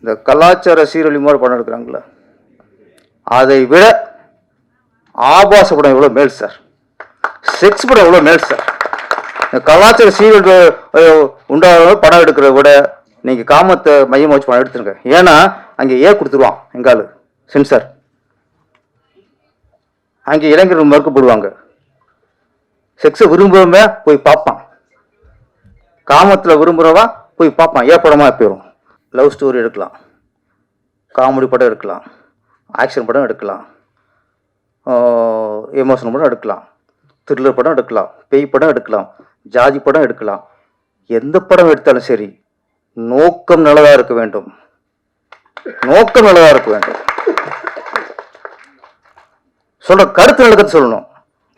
இந்த கலாச்சார சீரழி மாதிரி படம் எடுக்கிறாங்களா, அதை விட ஆபாச படம் எவ்வளோ மேல் சார், செக்ஸ் படம் எவ்வளோ மேல் சார். இந்த கலாச்சார சீரழி உண்டாக படம் எடுக்கிறத விட நீங்கள் காமத்தை மையமாக வச்சு படம் எடுத்துருங்க. ஏன்னா அங்கே கொடுத்துருவான் எங்காலு சென்சார், அங்கே இளைஞர்கள் மறுக்கப்படுவாங்க. செக்ஸை விரும்புறவங்க போய் பார்ப்பான், காமத்தில் விரும்புகிறவா போய் பார்ப்பான். படமாக போயிடும். லவ் ஸ்டோரி எடுக்கலாம், காமெடி படம் எடுக்கலாம், ஆக்ஷன் படம் எடுக்கலாம், எமோஷனல் படம் எடுக்கலாம், த்ரில்லர் படம் எடுக்கலாம், பேய் படம் எடுக்கலாம், ஜாதி படம் எடுக்கலாம். எந்த படம் எடுத்தாலும் சரி நோக்கம் நல்லதாக இருக்க வேண்டும், நோக்கம் நல்லதாக இருக்க வேண்டும். சொல்ற கருத்து நல்ல கருத்து சொல்லணும்.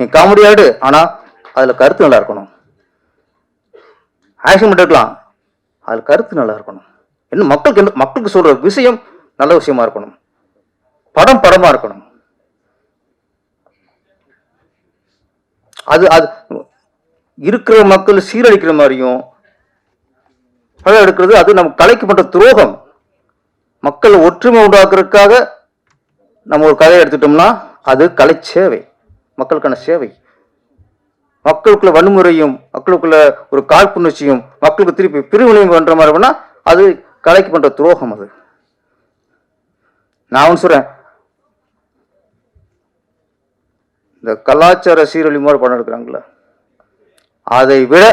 நீ காமெடி ஆடு, ஆனால் அதில் கருத்து நல்லா இருக்கணும். ஆக்ஷன் படம் எடுக்கலாம், அதில் கருத்து நல்லா இருக்கணும். என்ன மக்களுக்கு சொல்ற விஷயம் நல்ல விஷயமா இருக்கணும், படமா இருக்கணும். அது அது இருக்கிற மக்கள் சீரழிக்கிற மாதிரியும் படம் எடுக்கிறது அது நம்ம கலைக்கு பண்ற துரோகம். மக்கள் ஒற்றுமை உண்டாக்குறதுக்காக நம்ம ஒரு கதையை எடுத்துட்டோம்னா அது கலை சேவை, மக்களுக்கான சேவை. மக்களுக்குள்ள வன்முறையும் மக்களுக்குள்ள ஒரு காழ்ப்புணர்ச்சியும் மக்களுக்கு திருப்பி பிரிவினையும் பண்ற மாதிரி வேணா அது கலைக்கு பண்ற துரோகம். அது நான் ஒன்று சொல்றேன், இந்த கலாச்சார சீரழி மாதிரி படம் எடுக்கிறாங்களா, அதை விட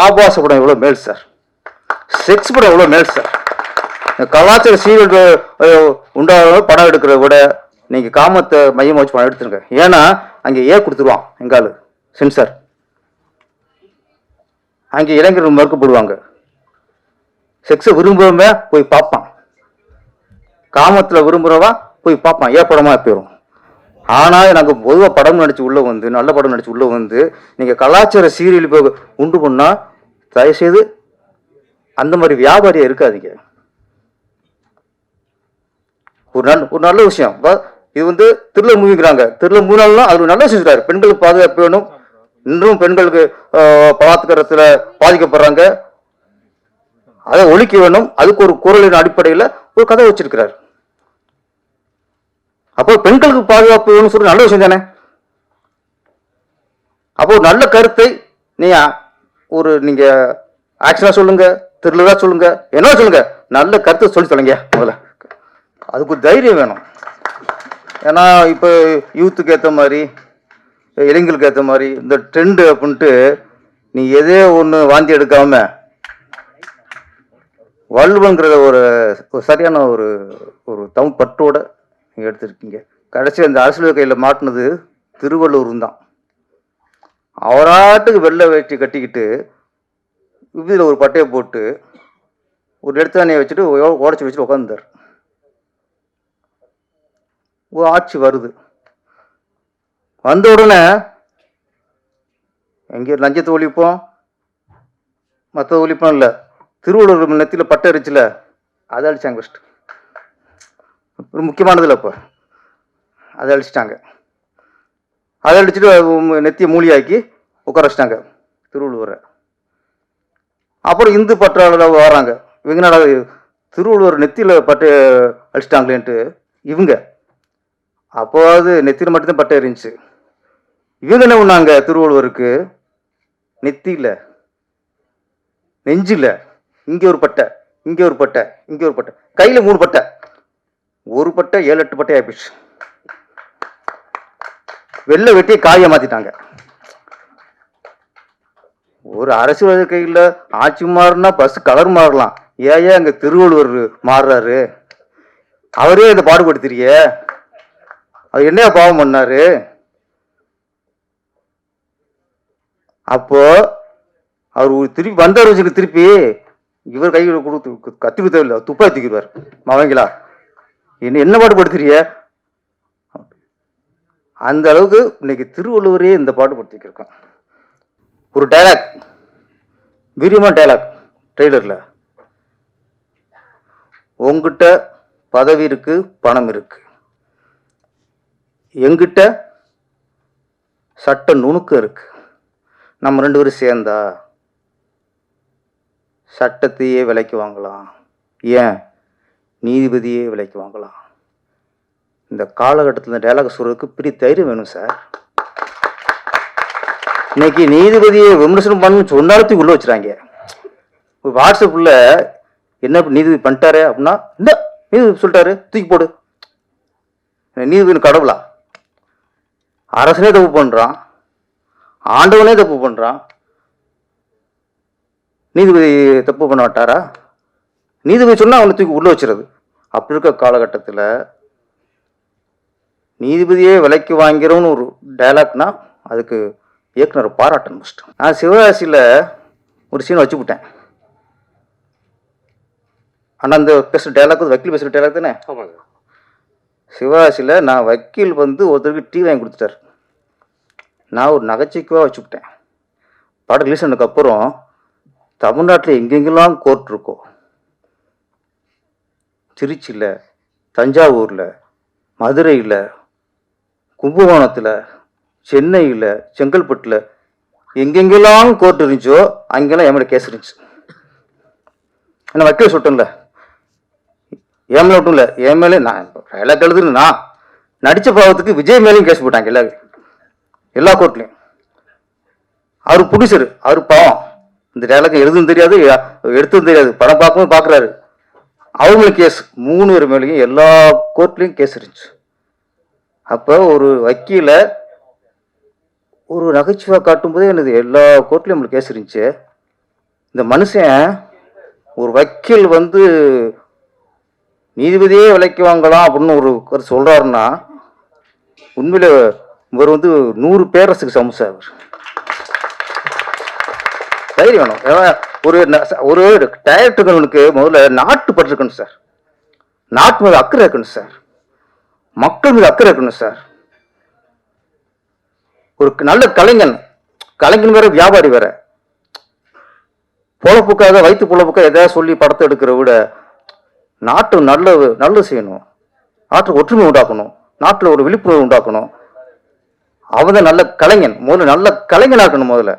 ஆபாச படம் எவ்வளோ மேல் சார், செக்ஸ் படம் எவ்வளோ மேல் சார். இந்த கலாச்சார சீரழி உண்டாக படம் எடுக்கிறத விட நீங்கள் காமத்தை மையமாக வச்சு படம் எடுத்துருங்க. ஏன்னா அங்கே கொடுத்துருவான் எங்காலு சென்சார், அங்கே இளைஞர்கள் மறுக்கப்படுவாங்க. செக்ஸை விரும்புறவங்க போய் பார்ப்பான், காமத்தில் விரும்புகிறவா போய் பார்ப்பான். படமாக போயிடும். ஆனால் நாங்கள் பொதுவாக படம் நடிச்சு உள்ளே வந்து, நல்ல படம் நடிச்சு உள்ளே வந்து நீங்கள் கலாச்சார சீரியல் உண்டு பண்ணால் தயவுசெய்து அந்த மாதிரி வியாபாரியாக இருக்காதீங்க. ஒரு நல்ல விஷயம். இது வந்து த்ரில்லர் மூவிங்கிறாங்க, த்ரில்லர் மூவினாலும் அது நல்ல செஞ்சுட்டாரு. பெண்களுக்கு பாதுகாப்பு வேணும், இன்னும் பெண்களுக்கு பலாத்காரத்தில் பாதிக்கப்படுறாங்க, அதை ஒழிக்க வேணும். அதுக்கு ஒரு குரலின் அடிப்படையில் ஒரு கதை வச்சிருக்கிறார். அப்போ பெண்களுக்கு பாதுகாப்பு வேணும்னு சொல்லி நல்ல விஷயம் தானே. அப்போ ஒரு நல்ல கருத்தை நீங்க ஆக்ஷனா சொல்லுங்க, த்ரில்லரா சொல்லுங்க, என்ன சொல்லுங்க, நல்ல கருத்தை சொல்லி சொல்லுங்க. முதல்ல அதுக்கு ஒரு தைரியம் வேணும். ஏன்னா இப்போ யூத்துக்கு ஏற்ற மாதிரி, இளைஞர்களுக்கு ஏற்ற மாதிரி இந்த ட்ரெண்டு அப்படின்ட்டு நீ எதே ஒன்று வாந்தி எடுக்காம வள்ளுவங்கிறத ஒரு சரியான ஒரு ஒரு தமிழ் பற்றோட நீங்கள் எடுத்துருக்கீங்க. கடைசி அந்த அரசியல் கையில் மாட்டினது திருவள்ளுவர் தான். அவராட்டுக்கு வெள்ளை வேட்டி கட்டிக்கிட்டு இதில் ஒரு பட்டையை போட்டு ஒரு எடுத்தானியை வச்சுட்டு உடச்சி வச்சுட்டு உட்காந்துருந்தார். ஒரு ஆட்சி வருது, வந்த உடனே எங்கே லஞ்சத்தை ஒழிப்போம், மற்ற ஒழிப்போம் இல்லை, திருவள்ளுவர் நெத்தியில் பட்டை அடிச்சுல அதை அழிச்சாங்க. ஃபஸ்ட்டு ஒரு முக்கியமானதில்லை, இப்போ அதை அழிச்சிட்டாங்க. அதை அழிச்சிட்டு நெத்தியை மூலியாக்கி உட்கார வச்சிட்டாங்க திருவள்ளுவரை. அப்புறம் இந்து பற்றாளர் வராங்க, இவங்க நட திருவள்ளுவர் நெத்தியில் பட்டை அழிச்சிட்டாங்களேன்ட்டு இவங்க. அப்போது நெத்தியில் மட்டும்தான் பட்டை இருந்துச்சு. இவங்க என்ன பண்ணாங்க, திருவள்ளுவருக்கு நெத்தியில் நெஞ்சில் இங்கே ஒரு பட்டை, இங்கே ஒரு பட்டை, இங்கே ஒரு பட்டை, கையில் 3 பட்டை, ஒரு பட்டை 7-8 பட்டை ஆயிடுச்சு. வெள்ளை வெட்டியை காய மாத்திட்டாங்க. ஒரு அரசியல் கையில் ஆட்சி மாறினா பஸ் கலர் மாறலாம், ஏன் அங்க திருவள்ளுவர் மாறுறாரு? அவரே இந்த பாடுபடுத்துறிய, அவர் என்ன பாவம் பண்ணாரு? அப்போ அவர் திருப்பி வந்தவர் திருப்பி இவர் கையில் கொடுத்து கத்தி குத்தவில்லை, துப்பாக்கி தூக்கிடுவார். மவங்களா என்ன பாடுபடுத்துறிய? அந்த அளவுக்கு இன்னைக்கு திருவள்ளுவரே இந்த பாடுபடுத்திருக்கோம். ஒரு டைலாக், வீரியமான டைலாக் ட்ரெய்லர்ல, உங்ககிட்ட பதவி இருக்கு, பணம் இருக்கு, எங்கிட்ட சட்ட நுணுக்கம் இருக்கு, நம்ம 2 பேரும் சேர்ந்தா சட்டத்தையே விலைக்கு வாங்கலாம். ஏன் நீதிபதியே விலைக்கு வாங்கலாம். இந்த காலகட்டத்தில் இந்த டைலாக் சொல்றதுக்கு பெரிய தைரியம் வேணும் சார். இன்னைக்கு நீதிபதியை விமர்சனம் பண்ணு சொன்னாலும் உள்ள வச்சுறாங்க. வாட்ஸ்அப்ல என்ன நீதிபதி பண்ணிட்டாரு அப்படின்னா, இந்த நீதிபதி சொல்லிட்டாரு தூக்கி போடு. நீதிபதி கடவுளா? அரசனே தப்பு பண்றான், ஆண்டவனே தப்பு பண்றான், நீதிபதி தப்பு பண்ண மாட்டாரா? நீதிபதி சொன்னா அவனை தூக்கி உள்ள வச்சுறது. அப்படி இருக்க காலகட்டத்தில் நீதிபதியே விலைக்கு வாங்கிறோன்னு ஒரு டைலாக்னா அதுக்கு இயக்குனர் பாராட்டணும். ஃபஸ்ட்டு நான் சிவகாசியில் ஒரு சீனை வச்சு விட்டேன். ஆனால் அந்த பேசுகிற டைலாக் வக்கீல் பேசுகிற டைலாக் தானே? ஆமாங்க. சிவகாசியில் நான் வக்கீல் ஒருத்தருக்கு டீ வாங்கி கொடுத்துட்டார். நான் ஒரு நகைச்சுவைக்காக வச்சு விட்டேன். படம் ரிலீஸ் ஆனதுக்கப்புறம் தமிழ்நாட்டில் எங்கெங்கெல்லாம் கோர்ட் இருக்கோ, திருச்சியில், தஞ்சாவூரில், மதுரையில், கும்பகோணத்தில், சென்னையில், செங்கல்பட்டில் எங்கெங்கெல்லாம் கோர்ட் இருந்துச்சோ அங்கெல்லாம் என் மேலே கேஸ் இருந்துச்சு. என்ன வக்கீல் சொல்லிட்டேன்ல, என் மேலே மட்டும் இல்லை, என் மேலே நான் டைலாக் எழுதுன்னு நான் நடித்த பாவத்துக்கு விஜய் மேலேயும் கேஸ் போட்டாங்க எல்லா கோர்ட்லையும். அவர் ப்ரொடியூசர், அவர் பாவம் இந்த டைலாக் எழுதுன்னு தெரியாது, எடுத்ததும் தெரியாது, படம் பார்க்கும்போது பார்க்குறாரு. அவங்களும் கேஸ் 3 பேர் மேலேயும் எல்லா கோர்ட்லேயும் கேஸ் இருந்துச்சு. அப்போ ஒரு வக்கீல ஒரு நகைச்சுவை காட்டும்போதே எனக்கு எல்லா கோர்ட்லையும் நம்மளுக்கு கேஸ் இருந்துச்சு. இந்த மனுஷன் ஒரு வக்கீல் நீதிபதியே விலைக்கு வாங்கலாம் அப்படின்னு ஒரு கருத்து சொல்றாருன்னா உண்மையில இவர் 100 பேரரசுக்கு சமம் சார். தைரியம் வேணும். ஒரு டைரக்டர்களுக்கு முதல்ல நாட்டு பற்று இருக்கணும் சார், நாட்டு மீது அக்கறை இருக்கணும் சார், மக்கள் மீது அக்கறை இருக்கணும் சார். ஒரு நல்ல கலைஞன் வேற, வியாபாரி வேற. பொழப்புக்காக வயிற்று பொழப்புக்காக எதாவது சொல்லி படத்தை எடுக்கிற விட நாட்டு நல்லது செய்யணும், நாட்டுக்கு ஒற்றுமை உண்டாக்கணும், நாட்டில் ஒரு விழிப்புணர்வு உண்டாக்கணும். அவன் நல்ல கலைஞன், முதல்ல நல்ல கலைஞனா இருக்கணும் முதல்ல.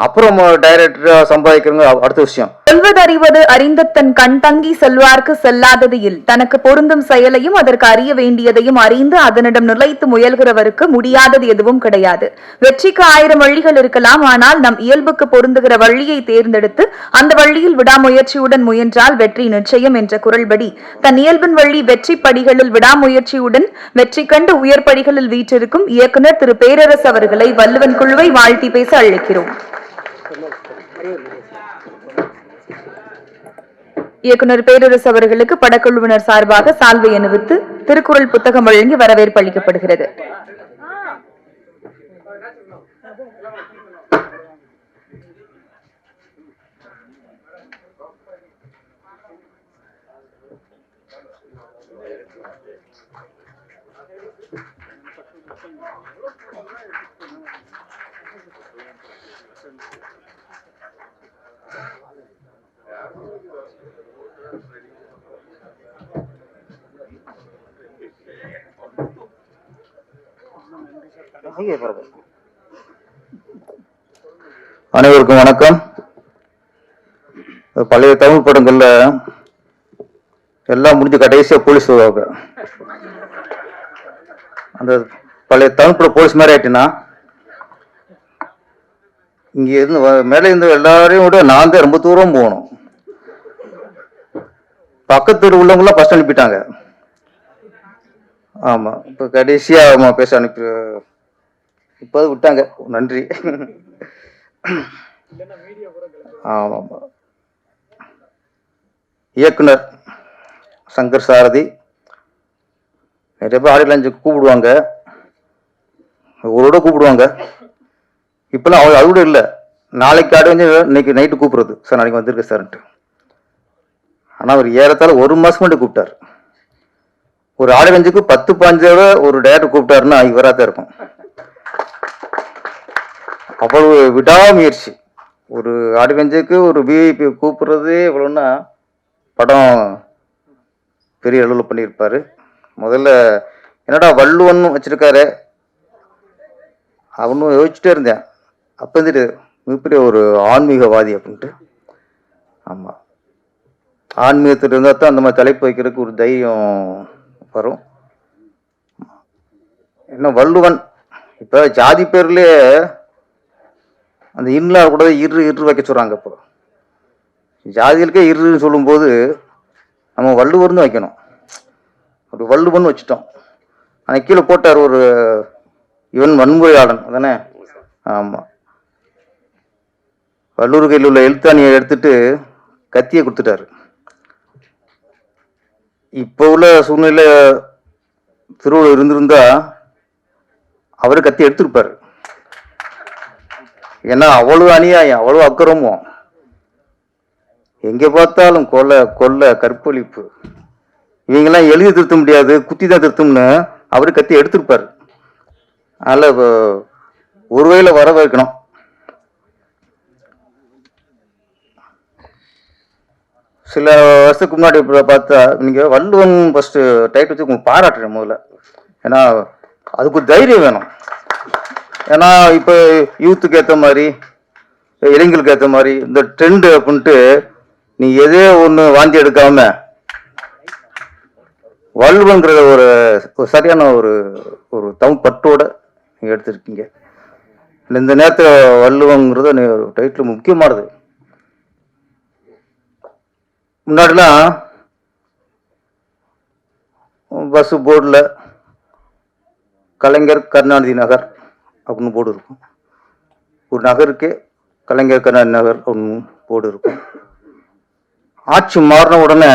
அப்புறம் டைரக்டரா சம்பாதிக்கிறவங்க அடுத்த விஷயம். சொல்வதறிவது அறிந்த தன் கண் தங்கி செல்வார்க்கு செல்லாதது இல். தனக்கு பொருந்தும் செயலையும் அதற்கு அறிய வேண்டியதையும் அறிந்து அதனிடம் நிலைத்து முயல்கிறவருக்கு முடியாதது எதுவும் கிடையாது. வெற்றிக்கு 1000 வழிகள் இருக்கலாம், ஆனால் நம் இயல்புக்கு பொருந்துகிற வழியை தேர்ந்தெடுத்து அந்த வழியில் விடாமுயற்சியுடன் முயன்றால் வெற்றி நிச்சயம் என்ற குரல்படி தன் இயல்பின் வழி வெற்றி படிகளில் விடாமுயற்சியுடன் வெற்றி கண்டு உயர்படிகளில் வீற்றிருக்கும் இயக்குனர் திரு பேரரசு அவர்களை வள்ளுவன் குழுவை வாழ்த்தி பேச அழைக்கிறோம். இயக்குனர் பேரரசு அவர்களுக்கு படக்குழுவினர் சார்பாக சால்வை அணிவித்து திருக்குறள் புத்தகம் வழங்கி வரவேற்பு அளிக்கப்படுகிறது. அனைவருக்கும் வணக்கம். பழைய தமிழ் படங்கள்ல எல்லாம் முடிஞ்சு கடைசியா போலீஸ் வருவாங்க. அந்த பழைய தமிழ் படம் போலீஸ் மாதிரி ஆயிட்டுனா இங்க இருந்து மேலே இருந்து எல்லாரையும் விட நான் தான் ரொம்ப தூரம் போகணும். பக்கத்து உள்ளவங்களாம் ஃபர்ஸ்ட் அனுப்பிட்டாங்க. ஆமா, இப்ப கடைசியா பேச அனுப்பி இப்போது விட்டாங்க. நன்றி. ஆமாம், இயக்குனர் சங்கர் சாரதி நிறைய பேர் ஆடியோ லஞ்சுக்கு கூப்பிடுவாங்க, ஒருவோட கூப்பிடுவாங்க. இப்பெல்லாம் அது கூட இல்லை. நாளைக்கு ஆடி வந்து இன்னைக்கு நைட்டு கூப்பிடுறது, சார் நாளைக்கு வந்திருக்கு சார்ன்ட்டு. ஆனால் அவர் ஏறத்தாழ 1 மாதம் மட்டும் கூப்பிட்டார். ஒரு ஆடியோ லஞ்சுக்கு 10-15 ஒரு டேரக்டர் கூப்பிட்டாருன்னா இவராக தான் இருக்கும். அவ்வளவு விடாமுயற்சி. ஒரு ஆடியன்ஸுக்கு ஒரு விஐபி கூப்பிடுறதே இவ்வளோன்னா படம் பெரிய அளவில் பண்ணியிருப்பாரு. முதல்ல என்னடா வள்ளுவன் வச்சிருக்காரு அவனும் யோசிச்சுட்டே இருந்தேன். அப்போ வந்துட்டு மிகப்பெரிய ஒரு ஆன்மீகவாதி அப்படின்ட்டு. ஆமாம், ஆன்மீகத்தில் இருந்தால் தான் அந்த மாதிரி தலைப்பு வைக்கிறதுக்கு ஒரு தைரியம் வரும். என்ன வள்ளுவன் இப்போ ஜாதி பேர்லேயே அந்த இன்னா கூட இரு வைக்க சொல்கிறாங்க. இப்போ ஜாதிகளுக்கே இருன்னு சொல்லும்போது நம்ம வள்ளுவர்னு வைக்கணும். அப்படி வள்ளுவன் வச்சுட்டோம். அன்னைக்கு கீழே போட்டார் ஒரு இவன் வன்முறையாளன் அதானே. ஆமாம், வள்ளூர் கையில் உள்ள எழுத்தாணியை எடுத்துட்டு கத்தியை கொடுத்துட்டாரு. இப்போ உள்ள சூழ்நிலை திருவள்ளுவர் இருந்திருந்தா அவரு கத்தி எடுத்திருப்பாரு. ஏன்னா அவ்வளவு அநியாயம், அவ்வளவு அக்கிரமம், எங்க பார்த்தாலும் கொலை கொள்ளை கற்பழிப்பு, இவங்கெல்லாம் எழுதி திருத்த முடியாது, குத்தி தான் திருத்தம்னு அவரு கத்தி எடுத்திருப்பாரு. அதனால ஒரு வகையில வரவேற்கணும். சில வருஷத்துக்கு முன்னாடி பார்த்தா நீங்க வள்ளுவன் ஃபர்ஸ்ட் டைட் வச்சு உங்களுக்கு பாராட்டுறேன் முதல்ல. ஏன்னா அதுக்கு ஒரு தைரியம் வேணும். ஏன்னா இப்போ யூத்துக்கு ஏற்ற மாதிரி, இளைஞர்களுக்கு ஏற்ற மாதிரி இந்த ட்ரெண்டு அப்படின்ட்டு நீ எதே ஒன்று வாந்தி எடுக்காம வள்ளுவங்கிறத ஒரு சரியான ஒரு ஒரு தமிழ் பட்டோட நீங்கள் எடுத்துருக்கீங்க. இந்த நேரத்தில் வள்ளுவங்கிறது டைட்டில் முக்கியமானது. முன்னாடிலாம் பஸ் போர்டில் கலைஞர் கருணாநிதி நகர் அப்படின்னு போர்டு இருக்கும். ஒரு நகருக்கு கலைஞர் கருணாநிதி நகர் அப்படின்னு போர்டு இருக்கும். ஆட்சி மாறின உடனே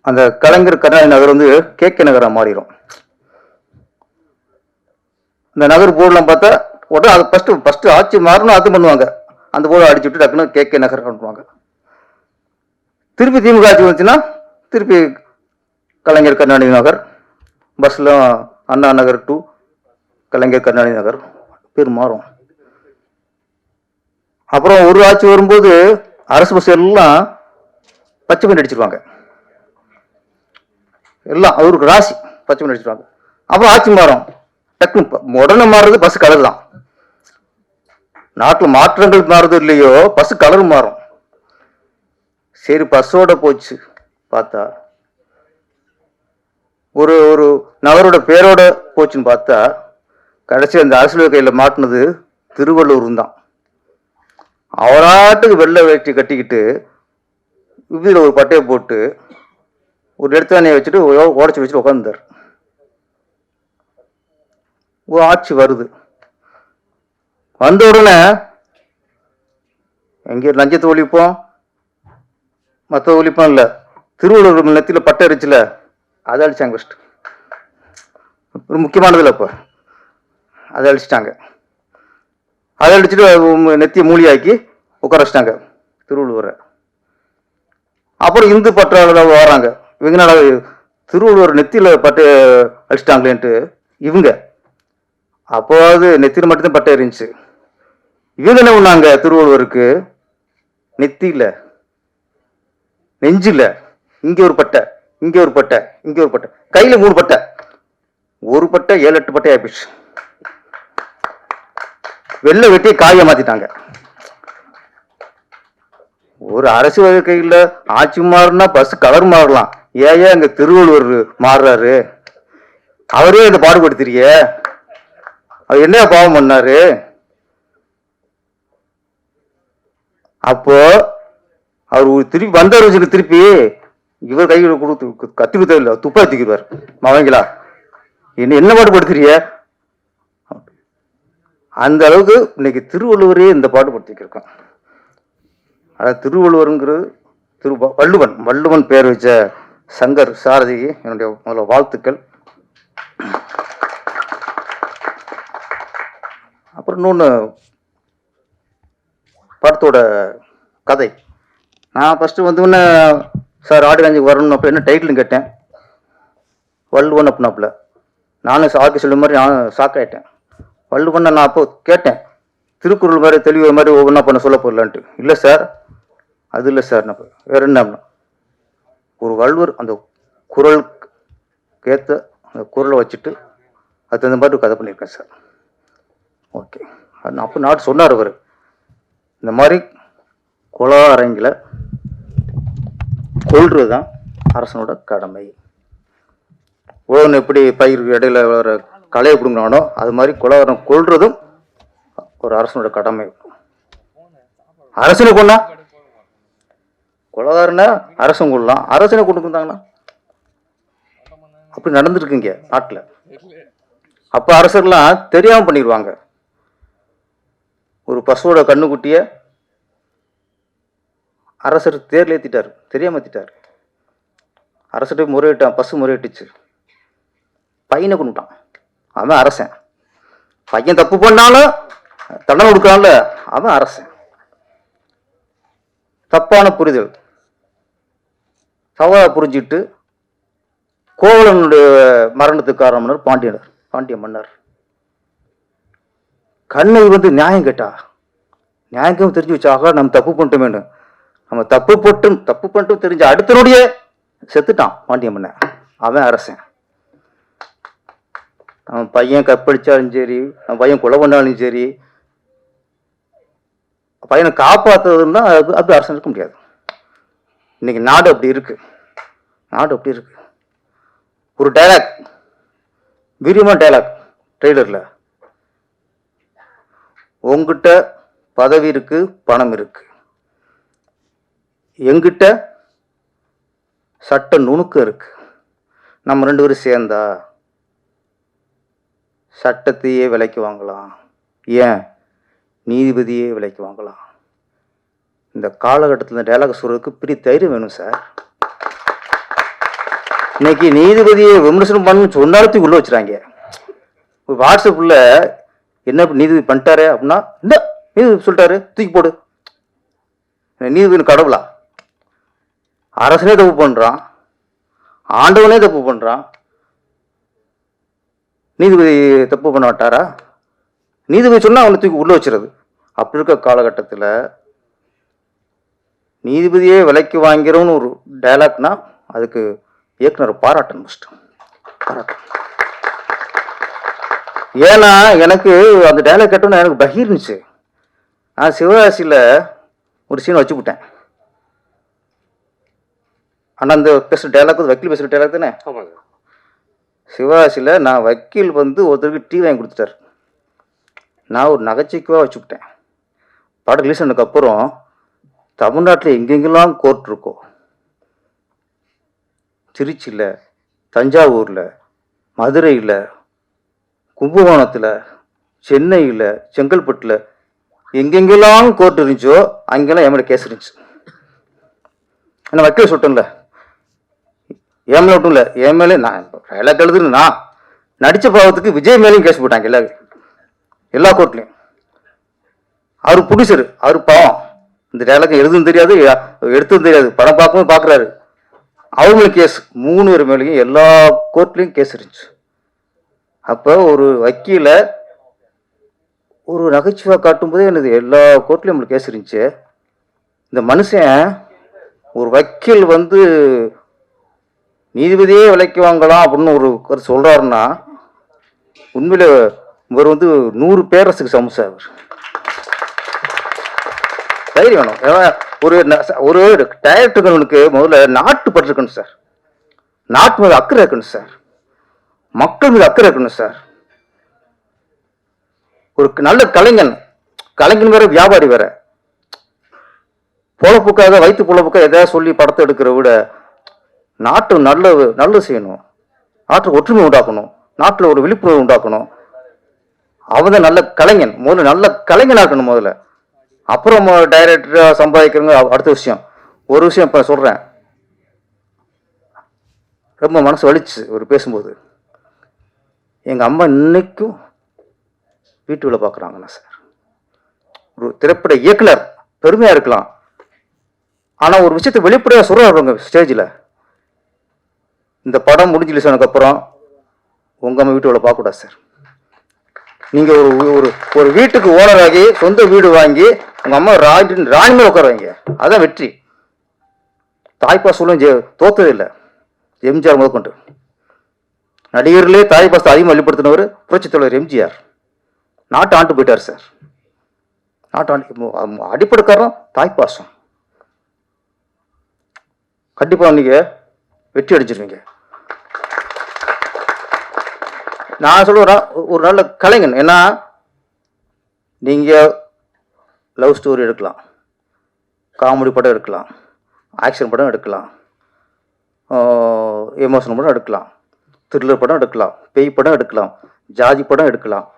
அந்த கலைஞர் கருணாநிதி நகர் வந்து கேகே நகராக மாறிடும். இந்த நகர் போர்டெலாம் பார்த்தா உடனே அது ஃபஸ்ட்டு ஆட்சி மாறணும் அது பண்ணுவாங்க. அந்த போர்டை அடிச்சுட்டு டக்குன்னு கேகே நகர் பண்ணுவாங்க. திருப்பி திமுக ஆட்சி வந்துச்சுன்னா திருப்பி கலைஞர் கருணாநிதி நகர், பஸ்ஸில் அண்ணா நகர் டு கலைஞர் கருணாநிதி நகர் பேர் மாறும். அப்புறம் ஒரு ஆட்சி வரும்போது அரசு பஸ் எல்லாம் பச்சை பெயிண்ட் அடிச்சிருவாங்க. எல்லாம் அவருக்கு ராசி பச்சை பெயிண்ட் அடிச்சிருவாங்க. அப்புறம் ஆட்சி மாறும். டக்குன்னு உடனே மாறுறது பஸ் கலர் தான். நாட்டில் மாற்றங்கள் மாறுறது இல்லையோ பஸ் கலர் மாறும். சரி பஸ்ஸோட போச்சு பார்த்தா ஒரு ஒரு நகரோட பேரோட போச்சுன்னு பார்த்தா கடைசி அந்த அரசியல் கையில் மாட்டினது திருவள்ளூர் தான். அவராட்டுக்கு வெள்ளை வேட்டி கட்டிக்கிட்டு இதில் ஒரு பட்டையை போட்டு ஒரு எடுத்தானையை வச்சுட்டு ஓடச்சி வச்சுட்டு உட்காந்துருந்தார். ஒரு ஆட்சி வருது. வந்த உடனே எங்கே லஞ்சத்தை ஒழிப்போம், மற்ற ஒழிப்போம் இல்லை, திருவள்ளுவர் நெத்தியில் பட்டை அடிச்சுல அதை அழிச்சாங்க. ஃபஸ்ட்டு ஒரு முக்கியமானதில்லை. இப்போ அதை அழிச்சிட்டாங்க. அதை அடிச்சுட்டு நெத்தியை மூலியாக்கி உட்கார வச்சிட்டாங்க திருவள்ளுவரை. அப்புறம் இந்து பற்றாளர் வராங்க. இவங்க என்ன திருவள்ளுவர் நெத்தியில் பட்டை அழிச்சிட்டாங்களேன்ட்டு இவங்க அப்போது நெத்தியில் மட்டும்தான் பட்டை இருந்துச்சு. இவங்க என்ன பண்ணாங்க, திருவள்ளுவருக்கு நெத்தியில் நெஞ்சில் இங்கே ஒரு பட்டை, இங்கே ஒரு பட்டை, இங்கே ஒரு பட்டை, கையில் 3 பட்டை, ஒரு பட்டை 7-8 பட்டை ஆயிடுச்சு. வெள்ளை வெட்டி காய மாத்திட்டாங்க. ஒரு அரசு கையில் ஆட்சி மாறினா பஸ் கலர் மாறலாம், ஏன் அங்க திருவள்ளுவர் மாறுறாரு? அவரே இதை பாடுபடுத்துறிய, அவர் என்ன பாவம் பண்ணாரு? அப்போ அவர் திருப்பி வந்தவர் திருப்பி இவர் கையில் கொடுத்து கத்தி கொடுத்த துப்பா தூக்கிடுவார். அவங்களா என்ன பாடுபடுத்துறிய? அந்த அளவுக்கு இன்னைக்கு திருவள்ளுவரே இந்த பாடுபடுத்திக்கிருக்கோம். அதாவது திருவள்ளுவருங்கிறது வள்ளுவன் பேர் வச்ச சங்கர் சாரதிக்கு என்னுடைய முதல்ல வாழ்த்துக்கள். அப்புறம் இன்னொன்று படத்தோட கதை. நான் ஃபஸ்ட்டு வந்து சார் ஆடியன்ஸுக்கு வரணும் அப்போ என்ன டைட்டில்னு கேட்டேன். வள்ளுவன் அப்படின்னாப்புல நானும் சாக்கு சொல்ல மாதிரி நானும் ஷாக்காயிட்டேன். வள்ளுவன் நான் அப்போ கேட்டேன், திருக்குறள் மாதிரி தெளிவு மாதிரி ஒவ்வொன்றா பண்ண சொல்ல போடலான்ட்டு. இல்லை சார் அது இல்லை சார், நான் வேற என்ன ஒரு வள்ளுவர் அந்த குறளுக்கு ஏற்ற அந்த குறளை வச்சுட்டு அது தகுந்த மாதிரி கதை பண்ணியிருக்கேன் சார். ஓகே, அப்போ நாட்டு சொன்னார் அவர், இந்த மாதிரி குல அரங்கில் கொள்றது தான் அரசனோட கடமை. உழவன் எப்படி பயிருக்கு இடையில வர களையை பிடுங்கினானோ அது மாதிரி கொலகாரன் கொள்றதும் ஒரு அரசனோட கடமை. அரசனை கொண்டா கொலகாரனை அரசன் கொள்ளலாம், அரசனை கொண்டு வந்தாங்கன்னா அப்படி நடந்துருக்குங்க நாட்டில். அப்போ அரசர்லாம் தெரியாமல் பண்ணிடுவாங்க. ஒரு பசுவோட கண்ணுக்குட்டிய அரசர் தேர்ல ஏற்றிட்டார், தெரியாமல் ஏற்றிட்டார். அரசர்கிட்ட முறையிட்டான், பசு முறையிட்டுச்சு, பையனை கொண்டுட்டான். அவன் அரசன். பையன் தப்பு பண்ணாலும் தண்டனை கொடுக்கறான்ல, அவன் அரசன். தப்பான புரிதல் தவறா புரிஞ்சிட்டு கோவலனுடைய மரணத்துக்கு காரணம் பாண்டிய மன்னர். கண்ணை வந்து நியாயம் கேட்டா, நியாயம் தெரிஞ்சு வச்சாக நம்ம தப்பு பண்ணிட்டோமேனு. நம்ம தப்பு பண்ணிட்டு தெரிஞ்ச அடுத்தனுடைய செத்துட்டான் பாண்டிய மன்னன். அவன் அரசன். அவன் பையன் கற்பழிச்சாலும் சரி, அவன் பையன் கொலை பண்ணாலும் சரி, பையனை காப்பாற்றுறதுன்னா அது அரசன் இருக்க முடியாது. இன்னைக்கு நாடு அப்படி இருக்கு. ஒரு டைலாக், வீரியமான டைலாக் ட்ரெய்லர்ல, உங்ககிட்ட பதவி இருக்கு, பணம் இருக்கு, எங்கிட்ட சட்ட நுணுக்கம் இருக்கு. நம்ம 2 பேரும் சேர்ந்தா சட்டத்தையே விலைக்கு வாங்கலாம், ஏன் நீதிபதியே விலைக்கு வாங்கலாம். இந்த காலகட்டத்தில் இந்த டைலாக் சொல்றதுக்கு பெரிய தைரியம் வேணும் சார். இன்னைக்கு நீதிபதியை விமர்சனம் பண்ணு சொன்னாலும் உள்ள வச்சுறாங்க. வாட்ஸ்அப்ல என்ன நீதிபதி பண்ணிட்டாரு அப்படின்னா, இந்த நீதிபதி சொல்லிட்டாரு தூக்கி போடு. நீதிபதி கடவுளா? அரசனே தப்பு பண்றான், ஆண்டவனே தப்பு பண்றான், நீதிபதி தப்பு பண்ண மாட்டாரா? நீதிபதி சொன்னா அவனை தூக்கி உள்ள வச்சுறது. அப்படி இருக்க காலகட்டத்தில் நீதிபதியே விலைக்கு வாங்கிறோன்னு ஒரு டைலாக்னா அதுக்கு இயக்குனர் பாராட்டணும். ஏன்னா எனக்கு அந்த டைலாக் கேட்டோன்னா எனக்கு பகீர்னுச்சு. நான் சிவகாசியில் ஒரு சீன் வச்சுவிட்டேன். ஆனால் அந்த பேசுகிற டைலாக் வக்கீல் பேசுகிற டைலாக் தானே. சிவகாசியில் நான் வக்கீல் வந்து ஒருத்தருக்கு டீ வாங்கி கொடுத்துட்டார். நான் ஒரு நகைச்சுவைக்காக வச்சுவிட்டேன். படம் ரிலீஸ் ஆனதுக்கப்புறம் தமிழ்நாட்டில் எங்கெங்கெல்லாம் கோர்ட் இருக்கோ, திருச்சியில், தஞ்சாவூரில், மதுரையில், கும்பகோணத்தில், சென்னையில், செங்கல்பட்டில் எங்கெங்கெல்லாம் கோர்ட் இருந்துச்சோ அங்கெல்லாம் என் மேலே கேஸ் இருந்துச்சு. என்ன வக்கீல் சொல்லிட்டேன்ல, என் மேலே மட்டும் இல்லை, என் மேலே நான் டைலாக் எழுதுன்னு நான் நடித்த பாவத்துக்கு விஜய் மேலேயும் கேஸ் போட்டாங்க. எல்லா கோர்ட்லையும். அவர் ப்ரொடியூசர், அவர் பாவம், இந்த டைலாக் எழுதுன்னு தெரியாது, எடுத்ததும் தெரியாது, படம் பார்க்கவும் பார்க்குறாரு. அவங்களுக்கு கேஸ் 3 பேர் மேலேயும் எல்லா கோர்ட்லையும் கேஸ் இருந்துச்சு. அப்போ ஒரு வக்கீல ஒரு நகைச்சுவை காட்டும்போதே எனது எல்லா கோர்ட்லையும் நம்மளுக்கு கேஸ் இருந்துச்சு. இந்த மனுஷன் ஒரு வக்கீல் வந்து நீதிபதியே விலைக்கு வாங்கலாம் அப்படின்னு ஒரு கருத்து சொல்றாருன்னா உண்மையில இவர் வந்து 100 பேரரசுக்கு சமம். தைரியம் வேணும். ஒரு டைரக்டர்களுக்கு முதல்ல நாட்டு பற்று இருக்கணும் சார், நாட்டு மீது அக்கறை இருக்கணும் சார், மக்கள் மீது அக்கறை இருக்கணும் சார். ஒரு நல்ல கலைஞன் வேற, வியாபாரி வேற. பொழப்புக்காக, வயிற்று பொழப்புக்காக எதாவது சொல்லி படத்தை எடுக்கிற விட நாட்டு நல்லது செய்யணும், நாட்டுக்கு ஒற்றுமை உண்டாக்கணும், நாட்டில் ஒரு விழிப்புணர்வு உண்டாக்கணும். அவன் தான் நல்ல கலைஞன். முதல்ல நல்ல கலைஞனா இருக்கணும் முதல்ல. அப்புறம் டைரக்டரா சம்பாதிக்கிறவங்க அடுத்த விஷயம். ஒரு விஷயம் இப்போ சொல்றேன், ரொம்ப மனசு வலிச்சு ஒரு பேசும்போது. எங்க அம்மா இன்னைக்கும் வீட்டு வேலை பார்க்குறாங்கண்ணா சார். ஒரு திரைப்பட இயக்குனர் பெருமையா இருக்கலாம், ஆனா ஒரு விஷயத்தை வெளிப்படையா சொல்றாங்க ஸ்டேஜில். இந்த படம் முடிஞ்சு ரிலீஸ் ஆனதுக்கப்புறம் உங்க அம்மா வீட்டு வேலை பார்க்கக்கூடாது சார். நீங்க ஒரு வீட்டுக்கு ஓனர் ஆகி சொந்த வீடு வாங்கி உங்க அம்மா ராணி மேல உட்கார வைங்க, அதான் வெற்றி. தாய்ப்பாசலும் தோத்தது இல்லை. எம்ஜிஆர் முதற்கொண்டு நடிகர்களே தாய்ப்பாசத்தை அதிகமாக வெளிப்படுத்தினவர் புரட்சித் தலைவர் எம்ஜிஆர். நாட்டு ஆண்டு போயிட்டார் சார். நாட்டு ஆண்டு அடிப்படை காரணம் தாய்ப்பாசம். கண்டிப்பாக நீங்கள் வெற்றி அடிச்சிருவீங்க. நான் சொல்லுவேன் ஒரு நல்ல கலைஞன். ஏன்னா நீங்கள் லவ் ஸ்டோரி எடுக்கலாம், காமெடி படம் எடுக்கலாம், ஆக்ஷன் படம் எடுக்கலாம், எமோஷனல் படம் எடுக்கலாம், த்ரில்லர் படம் எடுக்கலாம், பேய் படம் எடுக்கலாம், ஜாதி படம் எடுக்கலாம்.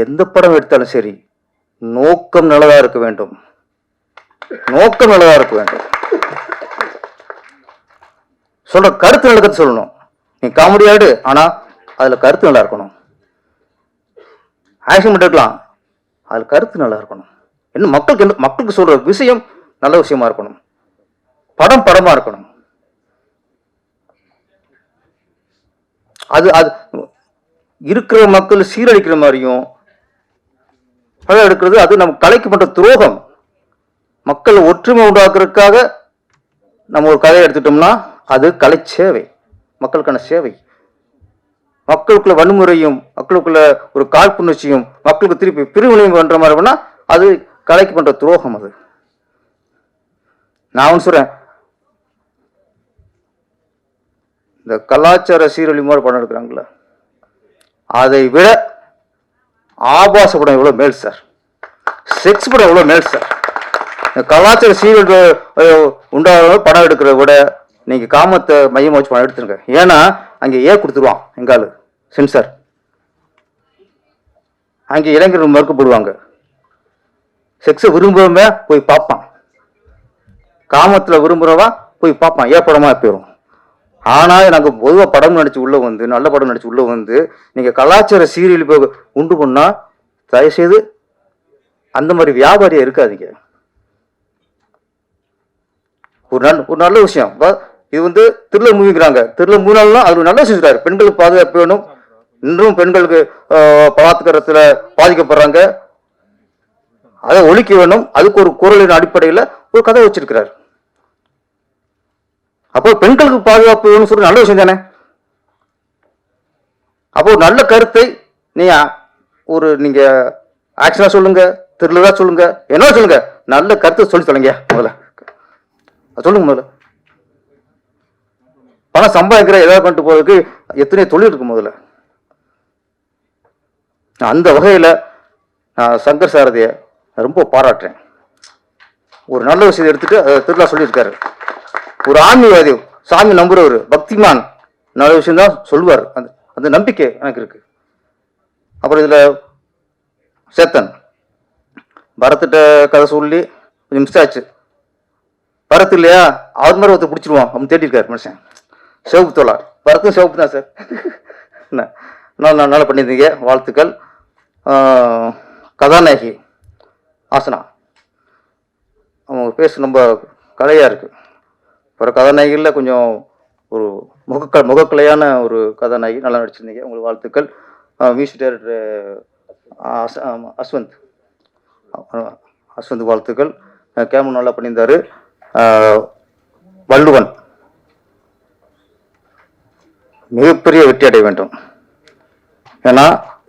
எந்த படம் எடுத்தாலும் சரி நோக்கம் நல்லதாக இருக்க வேண்டும். நோக்கம் நல்லதாக இருக்க வேண்டும். சொல்ற கருத்து நல்ல கருத்து சொல்லணும். நீ காமெடி ஆடு, ஆனால் அதில் கருத்து நல்லா இருக்கணும். ஆக்ஷன் படம் எடுக்கலாம், அதில் கருத்து நல்லா இருக்கணும். என்ன மக்களுக்கு சொல்ற விஷயம் நல்ல விஷயமா இருக்கணும். படமா இருக்கணும். அது அது இருக்கிற மக்கள் சீரழிக்கிற மாதிரியும் படம் எடுக்கிறது அது நம்ம கலைக்கு பண்ற துரோகம். மக்கள் ஒற்றுமை உண்டாக்குறதுக்காக நம்ம ஒரு கதையை எடுத்துட்டோம்னா அது கலை சேவை, மக்களுக்கான சேவை. மக்களுக்குள்ள வன்முறையும் மக்களுக்குள்ள ஒரு காழ்ப்புணர்ச்சியும் மக்களுக்கு திருப்பி பிரிவினையும் பண்ற மாதிரி வேணா அது கலைக்கு பண்ற துரோகம். அது நான் ஒன்று சொல்றேன், இந்த கலாச்சார சீரழி மாதிரி படம் எடுக்கிறாங்களா, அதை விட ஆபாச படம் எவ்வளவு மேல் சார், செக்ஸ் படம் எவ்வளவு மேல் சார். இந்த கலாச்சார சீரழி உண்டாக படம் எடுக்கிறத விட நீங்க காமத்தை மையமா வச்சு படம் எடுத்துருங்க. ஏன்னா அங்கே கொடுத்துருவான் எங்காலு சென்சார். அங்கே இளைஞர்கள் மறுக்கப்படுவாங்க. செக்ஸை விரும்புறவங்க போய் பார்ப்பான், காமத்துல விரும்புறவா போய் பார்ப்பான், படமா போயிடும். ஆனா நாங்க பொதுவாக படம் நடிச்சு உள்ள வந்து நல்ல படம் நடிச்சு உள்ள வந்து நீங்க கலாச்சார சீரியல் உண்டு பண்ணா தயவுசெய்து அந்த மாதிரி வியாபாரியா இருக்காதீங்க. ஒரு நல்ல விஷயம். இது வந்து திருவிழா மூவிக்கிறாங்க. திருவிழா மூவினாலும் அது நல்ல செஞ்சுட்டாரு. பெண்களுக்கு பாதுகாப்பு வேணும். இன்னும் பெண்களுக்கு பலாத்காரத்துல பாதிக்கப்படுறாங்க, அதை ஒழிக்க வேணும். அதுக்கு ஒரு குரலின் அடிப்படையில் ஒரு கதை வச்சிருக்கிறார். அப்போ பெண்களுக்கு பாதுகாப்பு வேணும்னு சொல்லி நல்ல விஷயம் தானே. அப்போ ஒரு நல்ல கருத்தை நீங்க ஆக்ஷனா சொல்லுங்க, த்ரில்லரா சொல்லுங்க, என்ன சொல்லுங்க, நல்ல கருத்தை சொல்லி சொல்லுங்க. முதல்ல சொல்லுங்க. முதல்ல பணம் சம்பாதிக்கிற ஏதாவது பண்ணிட்டு போறதுக்கு எத்தனை தொழில் இருக்கு. முதல்ல அந்த வகையில நான் சங்கர் சாரதியை ரொம்ப பாராட்டுறேன். ஒரு நல்ல விஷயத்தை எடுத்துட்டு திருவிழா சொல்லியிருக்காரு. ஒரு ஆன்மீகவாதி, சாமி நம்புறவர், பக்திமான் நல்ல விஷயம் தான் சொல்லுவார். அந்த நம்பிக்கை எனக்கு இருக்கு. அப்புறம் இதுல சேத்தன் பரத்திட்ட கதை சொல்லி கொஞ்சம் மிஸ் ஆச்சு. பரத் இல்லையா, அவர் மாதிரி ஒருத்தர் பிடிச்சிருவான் அவன் தேடிருக்காரு மனுஷன். சிவப்பு தோழர், பரத்தும் சிவப்பு தான் சார். நல்லா பண்ணியிருந்தீங்க, வாழ்த்துக்கள். கதாநாயகி ஆசனா, அவங்க பேச ரொம்ப கலையா இருக்கு. அப்புறம் கதாநாயகியில் கொஞ்சம் ஒரு முகக்கலையான ஒரு கதாநாயகி, நல்லா நடிச்சிருந்தீங்க, உங்களுக்கு வாழ்த்துக்கள். மியூசிக் டைரக்டர் அஸ்வந்த் வாழ்த்துக்கள். கேமரா நல்லா பண்ணியிருந்தாரு. வள்ளுவன் மிகப்பெரிய வெற்றி அடைய வேண்டும். ஏன்னா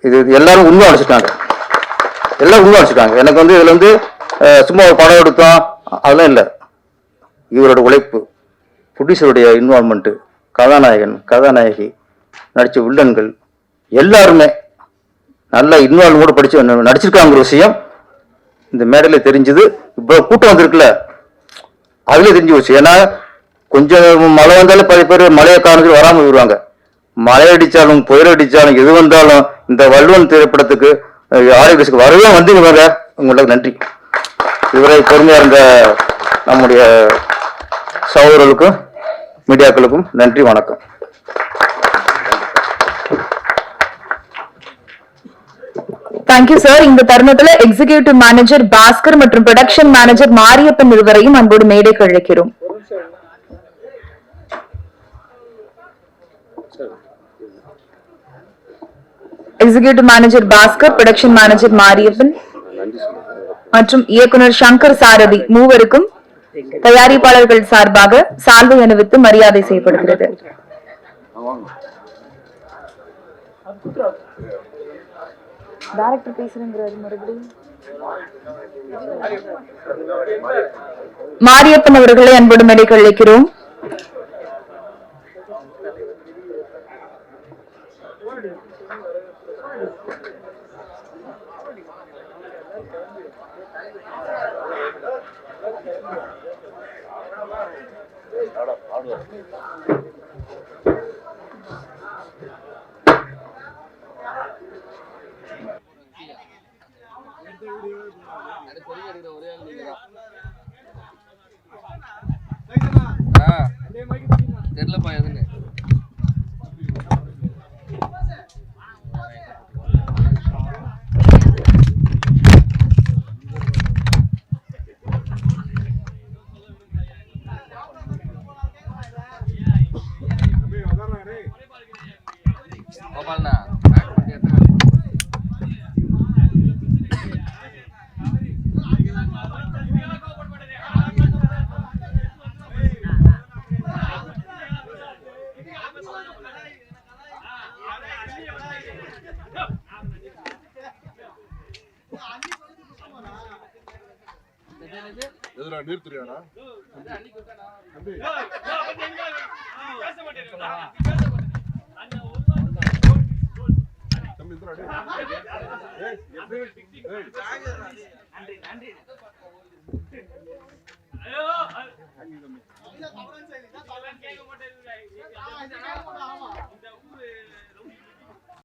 இது எல்லாரும் உண்மை அடிச்சிட்டாங்க, எல்லாம் உண்மை அடிச்சிட்டாங்க. எனக்கு வந்து இதுல வந்து சும்மா ஒரு படம் எடுத்தோம் அதெல்லாம் இல்லை. இவரோட உழைப்பு, ப்ரொடியூசருடைய இன்வால்மெண்ட்டு, கதாநாயகன் கதாநாயகி, நடித்த வில்லன்கள் எல்லாருமே நல்ல இன்வால்வ்மோடு படிச்சு நடிச்சிருக்காங்கிற விஷயம் இந்த மேடையில் தெரிஞ்சுது. இப்போ கூட்டம் வந்திருக்குல்ல, அதுலேயே தெரிஞ்சு போச்சு. ஏன்னா கொஞ்சம் மழை வந்தாலும் பல பேர் மழையை காரணத்துக்கு வராமல் வருவாங்க. மழை அடித்தாலும் புயல் அடித்தாலும் எது வந்தாலும் இந்த வள்ளுவன் திரைப்படத்துக்கு ஆரோக்கியத்துக்கு வரவே வந்தீங்க வேற, உங்களுக்கு நன்றி. இதுவரை பொறுமையாக இருந்த நம்முடைய சகோதரர்களுக்கும் மீடியாக்களுக்கும் நன்றி, வணக்கம். Thank you sir. இந்த தருணத்துல எக்ஸிகியூட்டிவ் மேனேஜர் பாஸ்கர் மற்றும் ப்ரொடக்ஷன் மேனேஜர் மாரியப்பன் இருவரையும் அன்போடு மேடைக்கு அழைக்கிறோம். Executive manager Bhaskar, production manager Mariappan மற்றும் இயக்குனர் சங்கர் சாரதி மூவருக்கும் தயாரிப்பாளர்கள் சார்பாக சால்வை அணிவித்து மரியாதை செய்யப்படுகிறது. மாரியப்பன் அவர்களை அன்போடு மேடைக்கு அழைக்கிறோம். தெரியலப்பா எதுன்னு கோபால்ண்ணா எதுடா நீர் தெரியாடா தம்பி நன்றி